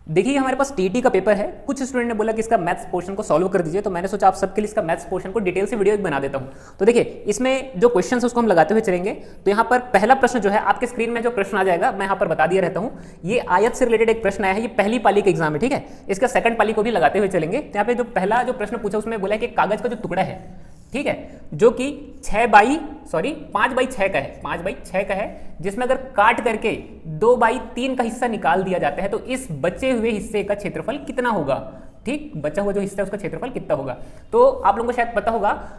देखिए हमारे पास टीटी का पेपर है, कुछ स्टूडेंट ने बोला कि इसका मैथ्स पोर्शन को सॉल्व कर दीजिए, तो मैंने सोचा आप सबके लिए इसका मैथ्स पोर्शन को डिटेल से वीडियो एक बना देता हूं। तो देखिए इसमें जो क्वेश्चन है उसको हम लगाते हुए चलेंगे। तो यहाँ पर पहला प्रश्न जो है आपके स्क्रीन में जो प्रश्न आ जाएगा मैं यहाँ पर बता दिया रहता हूँ, ये आयत से रिलेटेड एक प्रश्न आया है, ये पहली पाली का एग्जाम है, ठीक है। इसका सेकंड पाली को भी लगाते हुए चलेंगे। तो यहाँ पे जो पहला जो प्रश्न पूछा उसमें बोला कि कागज का जो टुकड़ा है, ठीक है, जो कि 5/6 का है, 5/6 का है, जिसमें अगर काट करके 2/3 का हिस्सा निकाल दिया जाता है तो इस बचे हुए हिस्से का क्षेत्रफल कितना होगा। ठीक, बचा हुआ जो हिस्सा है उसका क्षेत्रफल कितना होगा। तो आप लोगों को शायद पता होगा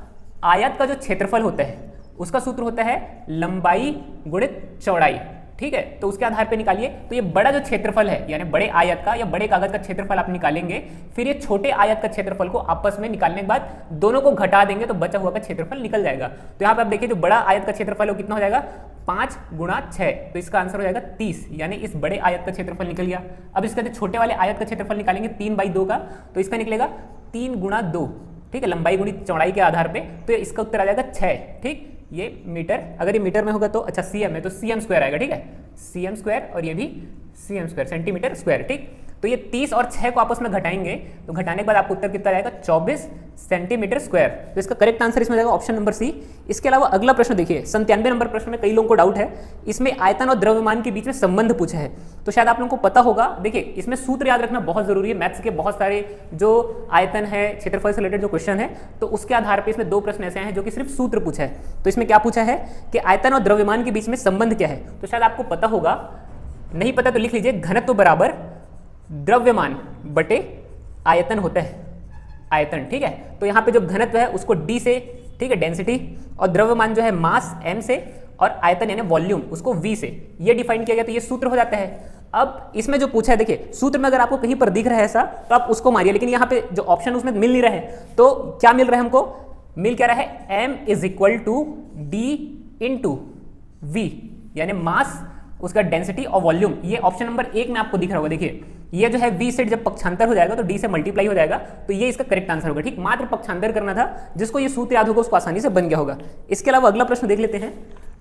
आयत का जो क्षेत्रफल होता है उसका सूत्र होता है लंबाई गुणित चौड़ाई, ठीक है। तो उसके आधार पे निकालिए। तो ये बड़ा जो क्षेत्रफल है यानी बड़े आयत का या बड़े कागज का क्षेत्रफल आप निकालेंगे, फिर ये छोटे आयत का क्षेत्रफल को आपस में निकालने के बाद दोनों को घटा देंगे तो बचा हुआ का क्षेत्रफल निकल जाएगा। तो यहाँ पे आप देखिए जो बड़ा आयत का क्षेत्रफल है वो कितना हो जाएगा 5 × 6, तो इसका आंसर हो जाएगा 30, यानी इस बड़े आयत का क्षेत्रफल निकल गया। अब इसका जो छोटे वाले आयत का क्षेत्रफल निकालेंगे 3/2 का, तो इसका निकलेगा 3 × 2, ठीक है, लंबाई गुणित चौड़ाई के आधार पे। तो इसका उत्तर आ जाएगा 6, ठीक। ये मीटर, अगर ये मीटर में होगा तो अच्छा सीएम है तो सीएम स्क्वायर आएगा, ठीक है, सीएम स्क्वायर, और ये भी सीएम स्क्वायर, सेंटीमीटर स्क्वायर, ठीक। तो ये 30 और 6 को आपस में घटाएंगे तो घटाने के बाद आपको उत्तर कितना आएगा 24 सेंटीमीटर स्क्वायर। तो इसका करेक्ट आंसर इसमें जाएगा ऑप्शन नंबर सी। इसके अलावा अगला प्रश्न देखिए 97 नंबर प्रश्न में कई लोगों को डाउट है, इसमें आयतन और द्रव्यमान के बीच में संबंध पूछा है। तो शायद आप लोगों को पता होगा, देखिए इसमें सूत्र याद रखना बहुत जरूरी है। मैथ्स के बहुत सारे जो आयतन है, क्षेत्रफल से रिलेटेड जो क्वेश्चन है, तो उसके आधार पर इसमें 2 प्रश्न ऐसे हैं जो कि सिर्फ सूत्र पूछा है। तो इसमें क्या पूछा है कि आयतन और द्रव्यमान के बीच में संबंध क्या है। तो शायद आपको पता होगा, नहीं पता तो लिख लीजिए, घनत्व बराबर द्रव्यमान बटे आयतन होता है, आयतन, ठीक है। तो यहाँ पे जो घनत्व है उसको d से, ठीक है, डेंसिटी, और द्रव्यमान जो है मास m से, और आयतन यानी वॉल्यूम उसको v से, ये डिफाइन किया गया। तो ये सूत्र हो जाता है। अब इसमें जो पूछा है, देखिए सूत्र में अगर आपको कहीं पर दिख रहा है ऐसा तो आप उसको मारिए, लेकिन यहाँ पे जो ऑप्शन उसमें मिल नहीं रहा है, तो क्या मिल रहा है हमको, मिल क्या रहा है m = d × v, यानी मास, उसका डेंसिटी और वॉल्यूम। ये ऑप्शन नंबर 1 में आपको दिख रहा होगा। देखिए ये जो है v से जब पक्षांतर हो जाएगा तो d से मल्टीप्लाई हो जाएगा, तो ये इसका करेक्ट आंसर होगा, ठीक। मात्र पक्षांतर करना था, जिसको ये सूत्र याद होगा उसको आसानी से बन गया होगा। इसके अलावा अगला प्रश्न देख लेते हैं।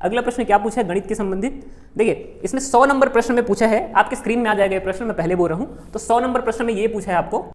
अगला प्रश्न क्या पूछा है गणित के संबंधित। देखिए इसमें 100 नंबर प्रश्न में पूछा है, आपके स्क्रीन में आ जाएगा ये प्रश्न, मैं पहले बोल रहा हूं। तो 100 नंबर प्रश्न में ये पूछा है आपको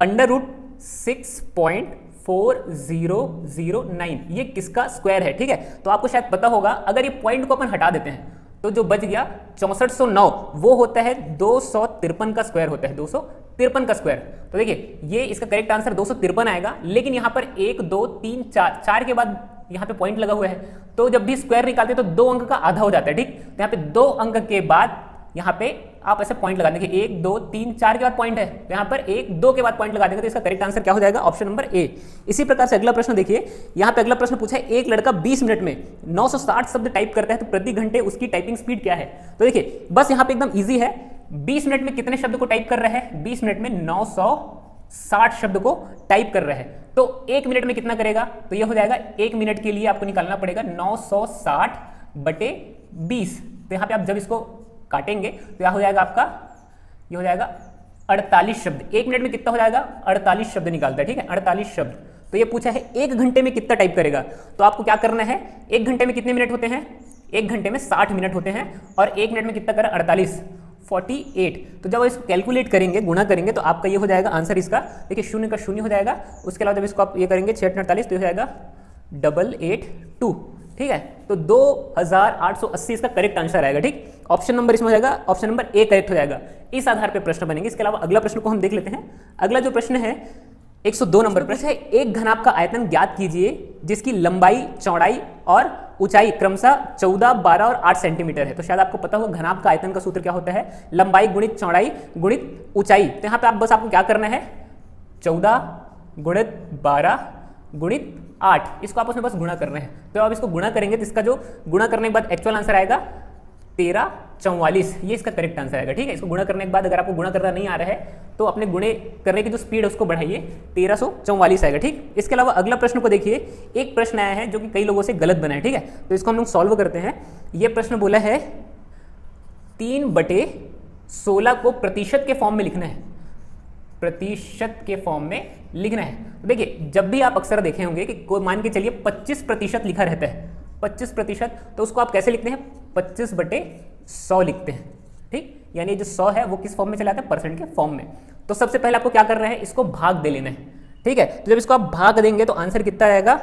√6.4009 ये किसका स्क्वायर है, ठीक है। तो आपको शायद पता होगा, अगर ये पॉइंट को अपन हटा देते हैं तो जो बच गया 6409 वो होता है 253 का स्क्वायर होता है, 253 का स्क्वायर। तो देखिए ये इसका करेक्ट आंसर 253 आएगा, लेकिन यहाँ पर 1 2 3 4 के बाद यहाँ पे पॉइंट लगा हुआ है, तो जब भी स्क्वायर निकालते हैं तो 2 अंक का आधा हो जाता है, ठीक। तो यहाँ पे 2 अंक के बाद यहाँ पे आप ऐसे पॉइंट लगा देंगे, 1 2 3 4 के बाद पॉइंट है, तो यहाँ पर 1 2 के बाद पॉइंट लगा देंगे, तो इसका करेक्ट आंसर क्या हो जाएगा ऑप्शन नंबर ए। इसी प्रकार से अगला प्रश्न देखिए, यहाँ पे अगला प्रश्न पूछा है एक लड़का 20 मिनट में 960 शब्द टाइप करता है तो प्रति घंटे उसकी टाइपिंग स्पीड क्या है। तो देखिए बस यहाँ पे एकदम ईजी है, 20 मिनट में कितने शब्द को टाइप कर रहा है, 20 मिनट में 960 शब्द को टाइप कर रहा है, तो 1 मिनट में कितना करेगा, तो ये हो जाएगा 1 मिनट के लिए आपको निकालना पड़ेगा 960/20। तो यहाँ पे आप जब इसको काटेंगे तो क्या हो जाएगा आपका, ये हो जाएगा 48 शब्द। 1 मिनट में कितना हो जाएगा 48 शब्द निकालता है, ठीक है, 48 शब्द। तो ये पूछा है 1 घंटे में कितना टाइप करेगा, तो आपको क्या करना है, 1 घंटे में कितने मिनट होते हैं, 1 घंटे में 60 मिनट होते हैं, और 1 मिनट में कितना करें 48। तो जब इसको कैलकुलेट करेंगे, गुणा करेंगे, तो आपका ये हो जाएगा आंसर इसका, देखिए 0 का 0 हो जाएगा। उसके अलावा जब इसको आप ये करेंगे 6 48 तो हो जाएगा 882, ठीक है। तो 2880 इसका करेक्ट आंसर आएगा, ठीक। ऑप्शन नंबर इसमें हो जाएगा, ऑप्शन नंबर ए करेक्ट हो जाएगा। इस आधार पे प्रश्न बनेंगे। इसके अलावा अगला प्रश्न को हम देख लेते हैं। अगला जो प्रश्न है 102 नंबर प्रश्न है, एक घनाभ का आयतन ज्ञात कीजिए जिसकी लंबाई, चौड़ाई और ऊंचाई क्रमशः 14, 12 और 8 सेंटीमीटर है। तो शायद आपको पता होगा घनाभ का आयतन का सूत्र क्या होता है, लंबाई गुणित चौड़ाई गुणित ऊंचाई। तो यहाँ पे आप बस आपको क्या करना है, 14 गुणित 12 गुणित 8, इसको आपस में बस गुणा करना है। तो आप इसको गुणा करेंगे तो इसका जो गुणा करने के बाद एक्चुअल आंसर आएगा 1344, ये इसका करेक्ट आंसर आएगा, ठीक है। इसको गुणा करने के बाद अगर आपको गुणा करना नहीं आ रहा है तो अपने गुणे करने की जो स्पीड है उसको बढ़ाइए, 1344 आएगा, ठीक। इसके अलावा अगला प्रश्न को देखिए, एक प्रश्न आया है जो कि कई लोगों से गलत बना है, ठीक है। तो इसको हम लोग सॉल्व करते हैं। ये प्रश्न बोला है 3/16 को प्रतिशत के फॉर्म में लिखना है, प्रतिशत के फॉर्म में लिखना है। तो देखिए जब भी आप अक्सर देखे होंगे कि कोई मान के चलिए 25% लिखा रहता है, 25%, तो उसको आप कैसे लिखते हैं, 25/100 लिखते हैं, ठीक, यानी जो 100 है वो किस फॉर्म में चला आता है, परसेंट के फॉर्म में। तो सबसे पहले आपको क्या करना है, इसको भाग दे लेना है, ठीक है। तो जब इसको आप भाग देंगे तो आंसर कितना आएगा,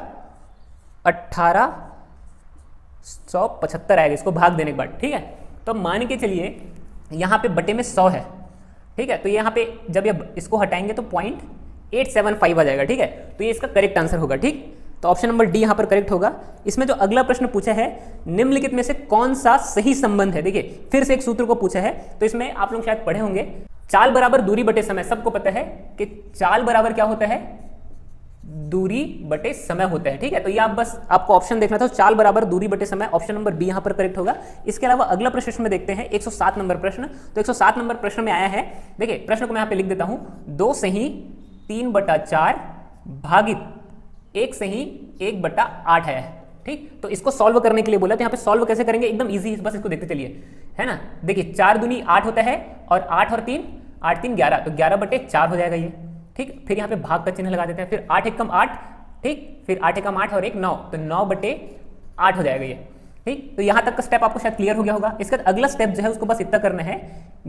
1875 आएगा इसको भाग देने के बाद, ठीक है। तो मान के चलिए यहाँ पे बटे में 100 है, ठीक है। तो यहाँ पे जब ये इसको हटाएंगे तो 0.875 आ जाएगा, ठीक है। तो ये इसका करेक्ट आंसर होगा, ठीक। तो ऑप्शन नंबर डी यहाँ पर करेक्ट होगा। इसमें जो अगला प्रश्न पूछा है, निम्नलिखित में से कौन सा सही संबंध है, देखिए फिर से एक सूत्र को पूछा है। तो इसमें आप लोग शायद पढ़े होंगे, चाल बराबर दूरी बटे समय। सबको पता है कि चाल बराबर क्या होता है, दूरी बटे समय होता है, ठीक है। तो ये आप बस आपको ऑप्शन देखना था, चाल बराबर दूरी बटे समय, ऑप्शन नंबर बी यहाँ पर करेक्ट होगा। इसके अलावा अगला प्रश्न इसमें देखते हैं 107 नंबर प्रश्न। तो 107 नंबर प्रश्न में आया है, देखिए प्रश्न को मैं यहाँ पे लिख देता हूं, 2 सही 3/4 भागित 1 सही 1/8 है, ठीक। तो इसको सॉल्व करने के लिए बोला, तो यहाँ पे सॉल्व कैसे करेंगे, एकदम इजी, बस इसको देखते चलिए, है ना। देखिए 4 दूनी 8 होता है और 8 और 3 8 3 11, तो 11/4 हो जाएगा ये, ठीक। फिर यहाँ पे भाग का चिन्ह लगा देते हैं, फिर 8 एकम 8, ठीक, फिर 8 एकम 8 और 1 9, तो 9/8 हो जाएगा ये, ठीक। तो यहाँ तक का स्टेप आपको शायद क्लियर हो गया होगा। इसका अगला स्टेप जो है उसको बस इतना करना है,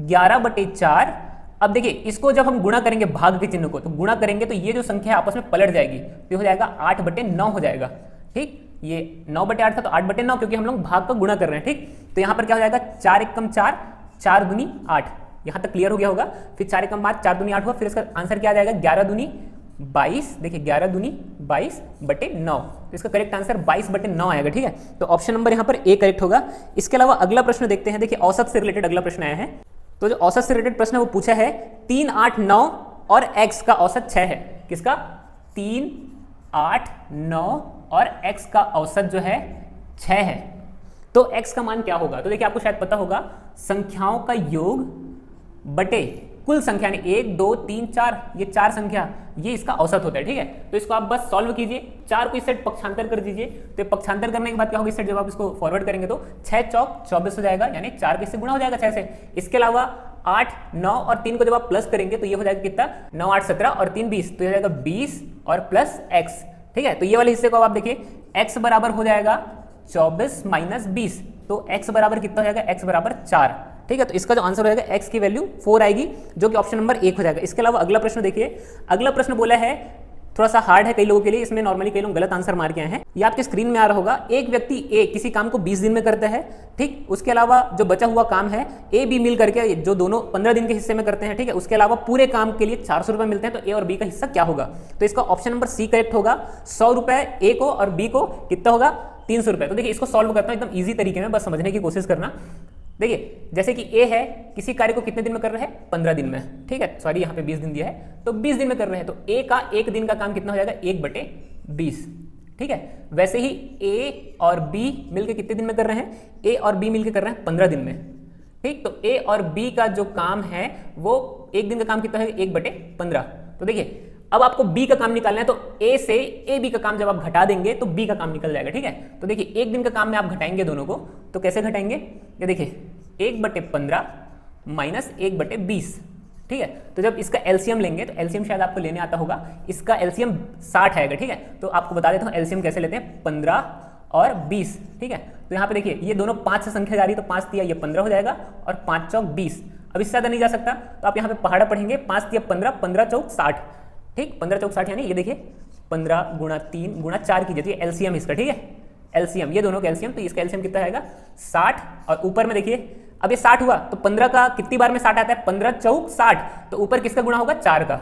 11/4। अब देखिए इसको जब हम गुणा करेंगे भाग के चिन्ह को, तो गुणा करेंगे तो ये जो संख्या आपस में पलट जाएगी, तो हो जाएगा 8/9 हो जाएगा, ठीक। ये 9/8 था तो 8/9, क्योंकि हम लोग भाग का गुणा कर रहे हैं, ठीक। तो यहाँ पर क्या हो जाएगा, 4 एकम 4, 4 दूनी 8, यहाँ तक क्लियर हो गया होगा। फिर 4 एकम 5, 4 दूनी 8 हुआ, फिर इसका आंसर क्या आ जाएगा, 11 दूनी 22, देखिए 11 दूनी 22/9, तो इसका करेक्ट आंसर 22/9 आएगा, ठीक है। तो ऑप्शन नंबर यहाँ पर ए करेक्ट होगा। इसके अलावा अगला प्रश्न देखते हैं, देखिए औसत से रिलेटेड अगला प्रश्न आया है। तो जो औसत से रिलेटेड प्रश्न है वो पूछा है 3 8 9 और x का औसत 6 है। किसका, 3 8 9 और x का औसत जो है 6 है। तो x का मान क्या होगा, तो देखिए आपको शायद पता होगा, संख्याओं का योग बटे कुल संख्या, 1 2 3 4, ये 4 संख्या, ये इसका औसत होता है, ठीक है। तो इसको आप बस सॉल्व कीजिए, 4 को इस साइड पक्षांतर कर दीजिए, तो पक्षांतर करने के बाद क्या होगा, इस साइड जब आप इसको फॉरवर्ड करेंगे तो 6 चौक 24 हो जाएगा, यानी 4 के इससे गुणा हो जाएगा 6 से। इसके अलावा 8 9 और 3 को जब आप प्लस करेंगे तो ये हो जाएगा कितना, 9 8 17 और 3 20, तो ये हो जाएगा 20 और प्लस x, ठीक है। तो ये वाले हिस्से को आप देखिए, x बराबर हो जाएगा 24 माइनस 20, तो x बराबर कितना हो जाएगा, x बराबर 4, ठीक है। तो इसका जो आंसर हो जाएगा x की वैल्यू 4 आएगी, जो कि ऑप्शन नंबर 1 हो जाएगा। इसके अलावा अगला प्रश्न देखिए, अगला प्रश्न बोला है, थोड़ा सा हार्ड है कई लोगों के लिए, इसमें नॉर्मली कई लोग गलत आंसर मार के आए हैं। ये आपके स्क्रीन में आ रहा होगा, एक व्यक्ति ए किसी काम को 20 दिन में करता है, ठीक। उसके अलावा जो बचा हुआ काम है ए बी मिल करके जो दोनों 15 दिन के हिस्से में करते हैं, ठीक है। उसके अलावा पूरे काम के लिए 400 रुपए मिलते हैं, तो ए और बी का हिस्सा क्या होगा, तो इसका ऑप्शन नंबर सी करेक्ट होगा। 100 रुपए ए को और बी को कितना होगा, 300 रुपए। तो देखिए इसको सॉल्व करता हूं एकदम ईजी तरीके में, बस समझने की कोशिश करना। देखिए जैसे कि ए है, किसी कार्य को कितने दिन में कर रहे हैं, 15 दिन में, ठीक है। सॉरी यहाँ पे 20 दिन दिया है, तो 20 दिन में कर रहे हैं, तो ए का 1 दिन का काम कितना हो जाएगा, 1/20, ठीक है। वैसे ही ए और बी मिलकर कितने दिन में कर रहे हैं, ए और बी मिलकर कर रहे हैं 15 दिन में, ठीक। तो ए और बी का जो काम है वो 1 दिन का काम कितना है, 1/15। तो देखिए अब आपको b का काम निकालना है, तो a से a b का काम जब आप घटा देंगे तो b का काम निकल जाएगा, ठीक है। तो देखिए 1 दिन का काम में आप घटाएंगे दोनों को, तो कैसे घटाएंगे, ये देखिए 1/15 माइनस 1/20, ठीक है। तो जब इसका एलसीएम लेंगे, तो एलसीएम शायद आपको लेने आता होगा, इसका एलसीएम 60 आएगा, ठीक है। तो आपको बता देता हूँ एलसीएम कैसे लेते हैं, 15 और 20, ठीक है। तो यहाँ पे देखिए ये दोनों 5 से संख्या जा रही है, तो 5 तिया ये 15 हो जाएगा और 5 चौक 20, अब इससे ज़्यादा नहीं जा सकता, तो आप यहाँ पे पहाड़ा पढ़ेंगे, 5 तिया 15, 15 चौक 60, ठीक। 15 चौक 60, यानी ये देखिए 15 गुणा 3 गुणा 4 कीजिए, तो ये एलसीएम इसका, ठीक है। एलसीएम ये दोनों का एलसीएम, तो इसका एलसीएम कितना आएगा, 60, और ऊपर में देखिए अब ये 60 हुआ, तो 15 का कितनी बार में 60 आता है, 15 चौक 60, तो ऊपर किसका गुणा होगा, 4 का,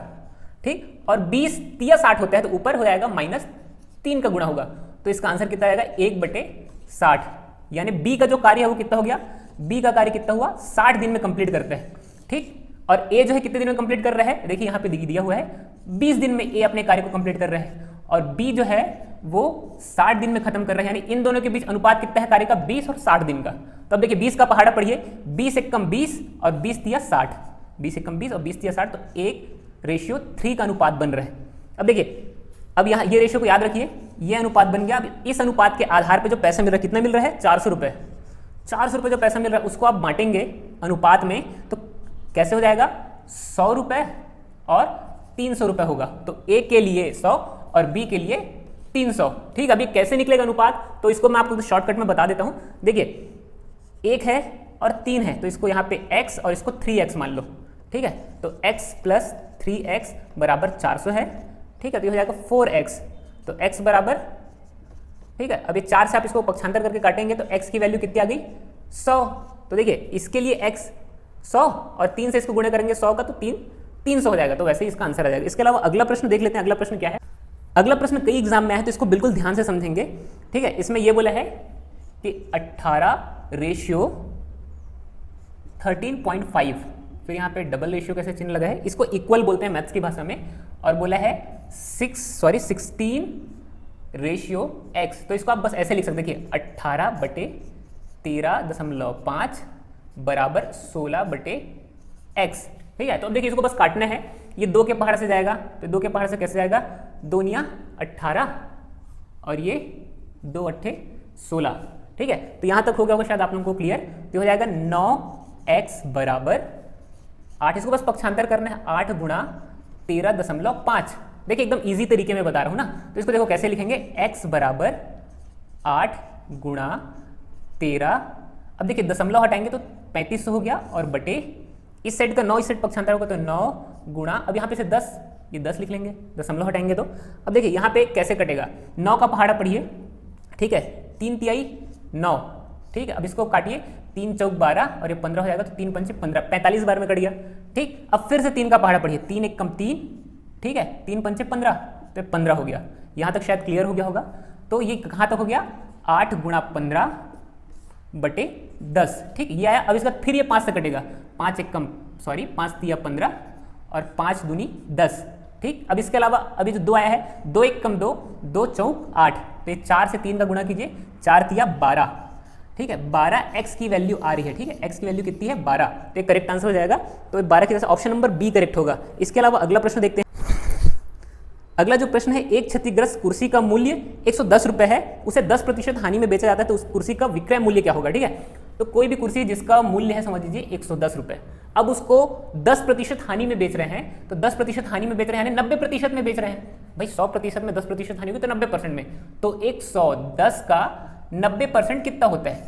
ठीक। और 20 तिया 60 होता है, तो ऊपर हो जाएगा -3 का गुणा होगा, तो इसका आंसर कितना आएगा, 1/60, यानी बी का जो कार्य है वो कितना हो गया, बी का कार्य कितना हुआ, 60 दिन में कंप्लीट करते हैं, ठीक। और ए जो है कितने दिन में कंप्लीट कर रहा है, देखिए यहाँ पे दिया हुआ है 20 दिन में ए अपने कार्य को कंप्लीट कर रहे हैं, और बी जो है वो 60 दिन में खत्म कर रहे हैं, यानी इन दोनों के बीच अनुपात कितना है कार्य का, 20 और 60 दिन का। तो अब देखिए 20 का पहाड़ा पढ़िए, 20 एकम 20 और 20 तिया 60, 20 एकम 20 और 20 तिया 60, तो 1:3 का अनुपात बन रहा है। अब देखिए अब यहाँ ये रेशियो को याद रखिए, ये अनुपात बन गया। अब इस अनुपात के आधार पर जो पैसा मिल रहा है, कितना मिल रहा है, 400 रुपये। 400 रुपये जो पैसा मिल रहा है उसको आप बांटेंगे अनुपात में, तो कैसे हो जाएगा, 100 रुपये और 300 रुपये होगा। तो ए के लिए 100 और बी के लिए 300, ठीक। अभी कैसे निकलेगा अनुपात, तो इसको मैं आपको शॉर्टकट में बता देता हूं। देखिए एक है और 3 है, तो इसको यहाँ पे x और इसको 3x मान लो, ठीक है। तो x प्लस 3x बराबर 400 है, ठीक है। तो ये हो जाएगा 4x, तो x बराबर, ठीक है। अब ये 4 से आप इसको पक्षांतर करके काटेंगे तो x की वैल्यू कितनी आ गई 100। तो देखिए इसके लिए x 100 और 3 से इसको गुणे करेंगे 100 का, तो 300 हो जाएगा। तो वैसे ही इसका आंसर आ जाएगा। इसके अलावा अगला प्रश्न देख लेते हैं। अगला प्रश्न क्या है? अगला प्रश्न कई एग्जाम में है, तो इसको बिल्कुल ध्यान से समझेंगे, ठीक है। इसमें यह बोला है कि 18:13.5, फिर यहाँ पे डबल रेशियो कैसे चिन्ह लगा है, इसको इक्वल बोलते हैं मैथ्स की भाषा में, और बोला है 16:x। तो इसको आप बस ऐसे लिख सकते हैं कि 18/13.5 बराबर 16/x, ठीक है। तो अब देखिए इसको बस काटना है, ये 2 के पहाड़ से जाएगा, तो 2 के पहाड़ से कैसे जाएगा, 2 × 18 और ये 2 × 8 16, ठीक है। तो यहां तक हो गया होगा शायद आप लोगों को क्लियर। तो हो जाएगा 9x बराबर 8, इसको बस पक्षांतर करना है, 8 × 13.5। देखिए एकदम इजी तरीके में बता रहा हूं ना। तो इसको देखो कैसे लिखेंगे, x बराबर 8 × 13, अब देखिए दशमलव हटाएंगे तो 3500 हो गया, और बटे इस साइड का 9 इस साइड पक्षांतर होगा तो 9 गुणा, अब यहाँ पे से 10, ये 10 लिख लेंगे, दशमलव हटाएंगे तो। अब देखिए यहाँ पे कैसे कटेगा, 9 का पहाड़ा पढ़िए, ठीक है, 3 तिहाई 9, ठीक है। अब इसको काटिए, 3 चौक 12 और ये 15 हो जाएगा, तो 3 पंचे 15, 45 बार में कट गया, ठीक। अब फिर से 3 का पहाड़ा पढ़िए, 3 × 1 = 3, ठीक है, 3 पंचे 15, तो 15 हो गया। यहाँ तक शायद क्लियर हो गया होगा। तो ये कहाँ तक हो गया, 8 × 15/10, ठीक, ये आया। अब इसका फिर ये 5 से कटेगा, 5 तिया 15 और 5 दूनी 10, ठीक। अब इसके अलावा अभी जो 2 आया है, 2 × 1 = 2, 2 चौक 8, तो ये 4 से 3 का गुणा कीजिए, 4 तिया 12, ठीक है। 12x की वैल्यू आ रही है, ठीक है, x की वैल्यू कितनी है 12, तो ये करेक्ट आंसर हो जाएगा। तो 12 की वजह से ऑप्शन नंबर बी करेक्ट होगा। इसके अलावा अगला प्रश्न देखते हैं। अगला जो प्रश्न है, एक क्षतिग्रस्त कुर्सी का मूल्य 110 रुपए है, उसे 10% हानि में बेचा जाता है, तो उस कुर्सी का विक्रय मूल्य क्या होगा, ठीक है। तो कोई भी कुर्सी जिसका मूल्य है समझ लीजिए 110 रुपए, अब उसको 10% हानि में बेच रहे हैं, तो 10% हानि में बेच रहे हैं, यानी 90% में बेच रहे हैं। भाई 100% में 10% हानि हुई तो 90% में, तो 110 का 90% कितना होता है,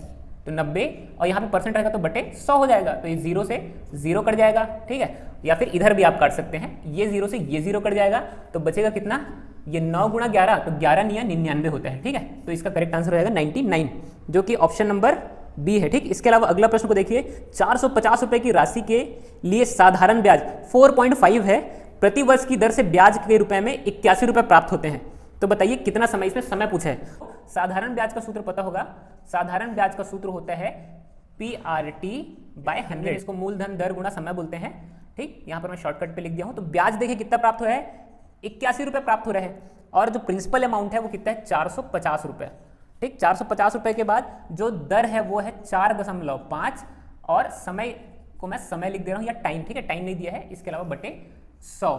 तो 90, और यहाँ पे परसेंट रहेगा तो बटे 100 हो जाएगा, तो ये 0 से 0 कट जाएगा, ठीक है। या फिर इधर भी आप काट सकते हैं, ये 0 से ये 0 कट जाएगा, तो बचेगा कितना, ये 9 × 11, तो 11 × 9 99 होता है, ठीक है। तो इसका करेक्ट आंसर हो जाएगा 99, जो कि ऑप्शन नंबर बी है, ठीक। इसके अलावा अगला प्रश्न को देखिए, 450 रुपए की राशि के लिए साधारण ब्याज 4.5 है, प्रति वर्ष की दर से ब्याज के रुपए में 81 रुपए प्राप्त होते हैं, तो बताइए कितना समय, इसमें समय पूछा है। साधारण ब्याज का सूत्र पता होगा, साधारण ब्याज का सूत्र होता है PRT/100, इसको मूलधन दर गुणा समय बोलते हैं, ठीक। यहाँ पर मैं शॉर्टकट पे लिख दिया हूँ। तो ब्याज देखिए कितना प्राप्त हो रहा है, 81 रुपए प्राप्त हो रहा है, और जो प्रिंसिपल अमाउंट है वो कितना है 450 रुपए, ठीक। 450 रुपए के बाद जो दर है वो है 4.5, और समय को मैं समय लिख दे रहा हूँ, या टाइम, ठीक है, टाइम नहीं दिया है, इसके अलावा बटे 100,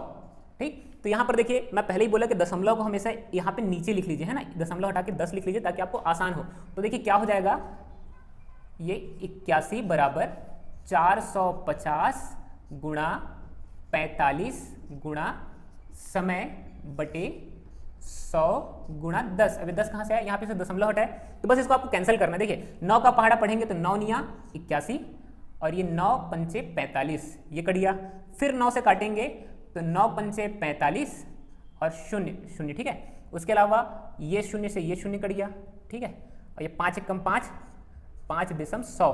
ठीक। तो यहाँ पर देखिए मैं पहले ही बोला कि दशमलव को हमेशा यहाँ पे नीचे लिख लीजिए, है ना, दशमलव हटा के 10 लिख लीजिए ताकि आपको आसान हो। तो देखिए क्या हो जाएगा, ये 81 बराबर 450 गुणा 45 गुणा समय बटे 100 गुणा 10। अभी 10 कहाँ से आया, यहाँ पे से दशमलव हटा है, तो बस इसको आपको कैंसिल करना है। देखिए 9 का पहाड़ा पढ़ेंगे तो 9 × 9 = 81, और ये 9 पंचे 45, ये कट गया। फिर 9 से काटेंगे तो 9 पंचे 45 और 0 0, ठीक है। उसके अलावा ये 0 से ये 0 कट गया, ठीक है, और ये 5 × 1 = 5, 5/100,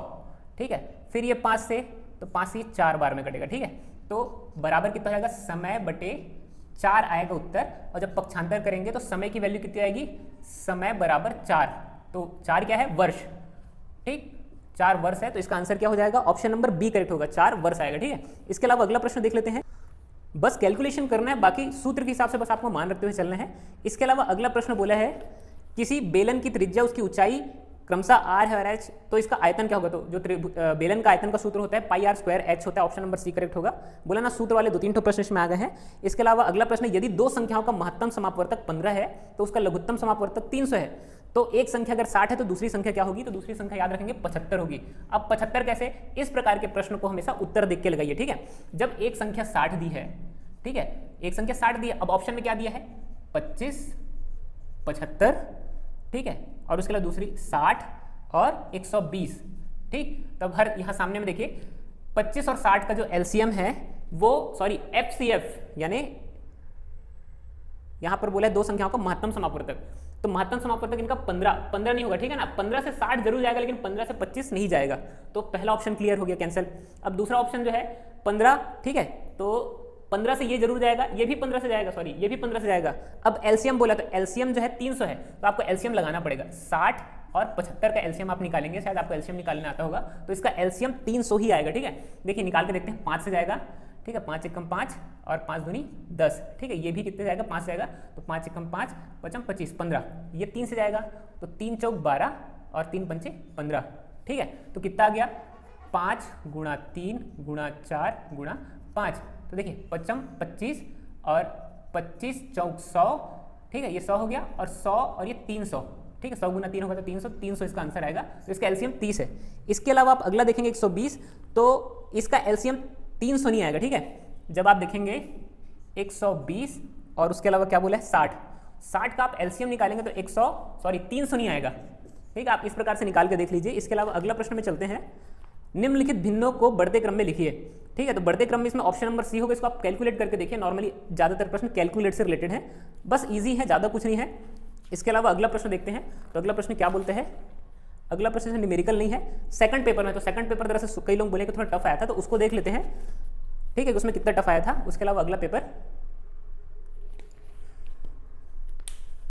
ठीक है। फिर ये 5 से, तो 5 से 4 बार में कटेगा, ठीक है। तो बराबर कितना हो जाएगा, समय बटे 4 आएगा उत्तर, और जब पक्षांतर करेंगे तो समय की वैल्यू कितनी आएगी, समय बराबर 4, तो 4 क्या है, वर्ष, ठीक, 4 वर्ष है, तो इसका आंसर क्या हो जाएगा, ऑप्शन नंबर बी करेक्ट होगा, 4 वर्ष आएगा, ठीक है। इसके अलावा अगला प्रश्न देख लेते हैं। बस कैलकुलेशन करना है, बाकी सूत्र के हिसाब से बस आपको मान रखते हुए चलना है। इसके अलावा अगला प्रश्न बोला है, किसी बेलन की त्रिज्या, उसकी ऊंचाई क्रमशः r है और h, तो इसका आयतन क्या होगा, तो जो बेलन का आयतन का सूत्र होता है πr² h होता है, ऑप्शन नंबर सी करेक्ट होगा। बोला ना सूत्र वाले 2-3 प्रश्न इसमें आ गए हैं। इसके अलावा अगला प्रश्न, यदि 2 संख्याओं का महत्तम समापवर्तक 15 है तो उसका लघुत्तम समापवर्तक 300 है, तो एक संख्या अगर 60 है तो दूसरी संख्या क्या होगी, तो दूसरी संख्या याद रखेंगे 75 होगी। अब 75 कैसे, इस प्रकार के प्रश्न को हमेशा उत्तर देख के लगाइए, ठीक है। जब एक संख्या 60 दी है, ठीक है, एक संख्या 60 दी है, अब ऑप्शन में क्या दिया है, 25, 75, ठीक है, और उसके अलावा दूसरी 60 और 120, ठीक। तब हर यहाँ सामने में देखिए 25 और 60 का जो एलसीएम है वो सॉरी एफसीएफ यानी यहां पर बोला है दो संख्याओं का महत्तम समापवर्तक, तो महत्तम समापवर्तक इनका 15 नहीं होगा, ठीक है ना। 15 से 60 जरूर जाएगा लेकिन 15 से 25 नहीं जाएगा, तो पहला ऑप्शन क्लियर हो गया, कैंसिल। अब दूसरा ऑप्शन जो है 15, ठीक है, तो 15 से ये जरूर जाएगा, ये भी 15 से जाएगा, सॉरी ये भी 15 से जाएगा। अब एलसीएम बोला तो एलसीएम जो है 300 है, तो आपको एलसीएम लगाना पड़ेगा। 60 और 75 का एलसीएम आप निकालेंगे, शायद आपको एलसीएम निकालना आता होगा, तो इसका एलसीएम 300 ही आएगा, ठीक है। देखिए निकाल के देखते हैं, 5 से जाएगा, ठीक है, 5 एकम 5 और 5 दूनी 10, ठीक है, ये भी कितने जाएगा, 5 जाएगा, तो 5 एकम 5 पचम 25 15, ये 3 से जाएगा, तो 3 चौक 12 और 3 पंचे 15, ठीक है, तो कितना आ गया 5 गुणा 3 गुणा 4 गुणा 5, तो देखिए पचम 25 और 25 चौक 100, ठीक है, ये 100 हो गया और 100 और ये 300, ठीक है, 100 गुना 3 होगा तो 300, 300 इसका आंसर आएगा, तो इसका एलसीएम 30 है। इसके अलावा आप अगला देखेंगे 120, तो इसका एलसीएम 300 नहीं आएगा, ठीक है। जब आप देखेंगे 120 और उसके अलावा क्या बोला है 60 का आप एलसीएम निकालेंगे तो 300 नहीं आएगा, ठीक है, आप इस प्रकार से निकाल के देख लीजिए। इसके अलावा अगला प्रश्न में चलते हैं, निम्नलिखित भिन्नों को बढ़ते क्रम में लिखिए, ठीक है, तो बढ़ते क्रम में इसमें ऑप्शन नंबर सी होगा, इसको आप कैलकुलेट करके देखिए, नॉर्मली ज्यादातर प्रश्न कैलकुलेट से रिलेटेड है, बस ईजी है, ज्यादा कुछ नहीं है। इसके अलावा अगला प्रश्न देखते हैं, तो अगला प्रश्न क्या बोलते हैं, अगला प्रश्न न्यूमेरिकल नहीं है, सेकंड पेपर में, तो सेकंड पेपर दरअसल कई लोग बोले कि थोड़ा टफ आया था, तो उसको देख लेते हैं, ठीक है, उसमें कितना टफ आया था। उसके अलावा अगला पेपर